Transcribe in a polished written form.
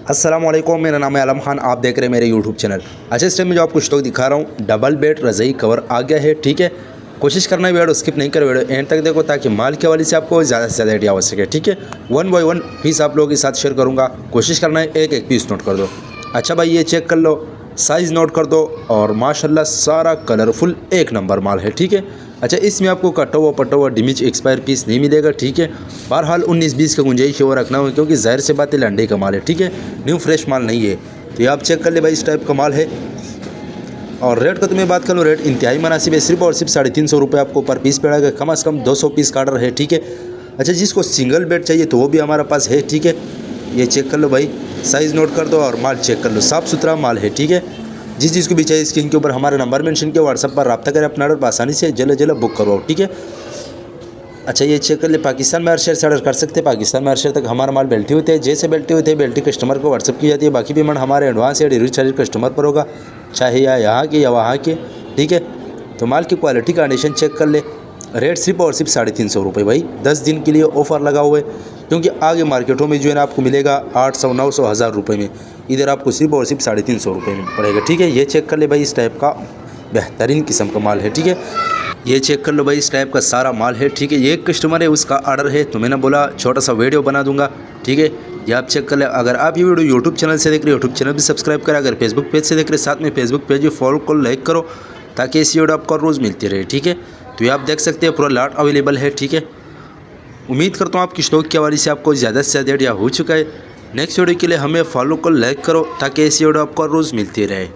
अस्सलाम वालेकुम, मेरा नाम है आलम खान। आप देख रहे हैं मेरे यूट्यूब चैनल। अच्छा, इस टाइम में जो आपको स्टॉक दिखा रहा हूँ, डबल बेड रज़ाई कवर आ गया है। ठीक है, कोशिश करना है वीडियो स्किप नहीं कर, वीडियो एंड तक देखो ताकि माल के हवाले से आपको ज़्यादा से ज़्यादा आइडिया हो सके। ठीक है, 1 बाय 1 पीस आप लोगों के साथ शेयर करूँगा। कोशिश करना है एक एक पीस नोट कर दो। अच्छा भाई, ये चेक कर लो, साइज़ नोट कर दो और माशाल्लाह सारा कलरफुल एक नंबर माल है। ठीक है, अच्छा इसमें आपको कटा हुआ पटा हुआ डिमिच एक्सपायर पीस नहीं मिलेगा। ठीक है, बहरहाल 19-20 का गुंजाइश है वो रखना हो, क्योंकि ज़ाहिर से बात है लंडे का माल है। ठीक है, न्यू फ्रेश माल नहीं है। तो ये आप चेक कर ले भाई, इस टाइप का माल है। और रेट का तुम्हें बात कर लो, रेट इंतहाई मुनासिब है। सिर्फ और सिर्फ 350 रुपये आपको पर पीस पड़ेगा। कम से कम 200 पीस का ऑर्डर है। ठीक है, अच्छा जिसको सिंगल बेड चाहिए तो वो भी हमारे पास है। ठीक है, ये चेक कर लो भाई, साइज़ नोट कर दो और माल चेक कर लो, साफ़ सुथरा माल है। ठीक है, जिस चीज़ को भी चाहिए स्क्रीन के ऊपर हमारा नंबर मेंशन किया, व्हाट्सएप पर रब्ता करें, अपना ऑर्डर आसानी से जल्द बुक करवाओ। ठीक है, अच्छा ये चेक कर ले, पाकिस्तान में हर शहर से ऑर्डर कर सकते हैं। पाकिस्तान में हर शहर तक हमारा माल बेल्टी होते हैं। जैसे बेल्टी होते हैं बेल्टी कस्टमर को व्हाट्सएप की जाती है। बाकी पेमेंट हमारे एडवांस या डिलीवरी चार्ज कस्टमर पर होगा, चाहे या यहाँ के या वहाँ के। ठीक है, तो माल की क्वालिटी कंडीशन चेक कर ले। रेट सिर्फ और सिर्फ 350 रुपये भाई, 10 दिन के लिए ऑफ़र लगा हुआ है। क्योंकि आगे मार्केटों में जो है ना आपको मिलेगा 800, 900, 1000 रुपये में, इधर आपको सिर्फ और सिर्फ 350 रुपये में पड़ेगा। ठीक है, ये चेक कर ले भाई, इस टाइप का बेहतरीन किस्म का माल है। ठीक है, ये चेक कर लो भाई, इस टाइप का सारा माल है। ठीक है, ये एक कस्टमर है, उसका ऑर्डर है, तो मैंने बोला छोटा सा वीडियो बना दूंगा। ठीक है, ये आप चेक कर ले। अगर आप ये वीडियो यूट्यूब चैनल से देख रहे हो, यूट्यूब चैनल भी सब्सक्राइब करें। अगर फेसबुक पेज से देख रहे, साथ में फेसबुक पेज भी फॉलो को लाइक करो, ताकि इस वीडियो आपको रोज़ मिलती रहे। ठीक है, तो ये आप देख सकते हैं पूरा लॉट अवेलेबल है। ठीक है, उम्मीद करता हूँ आपकी स्टॉक के हवाले से आपको ज़्यादा से ज़्यादा आइडिया हो चुका है। नेक्स्ट वीडियो के लिए हमें फॉलो को लाइक करो, ताकि ऐसी वीडियो आपको रोज़ मिलती रहे।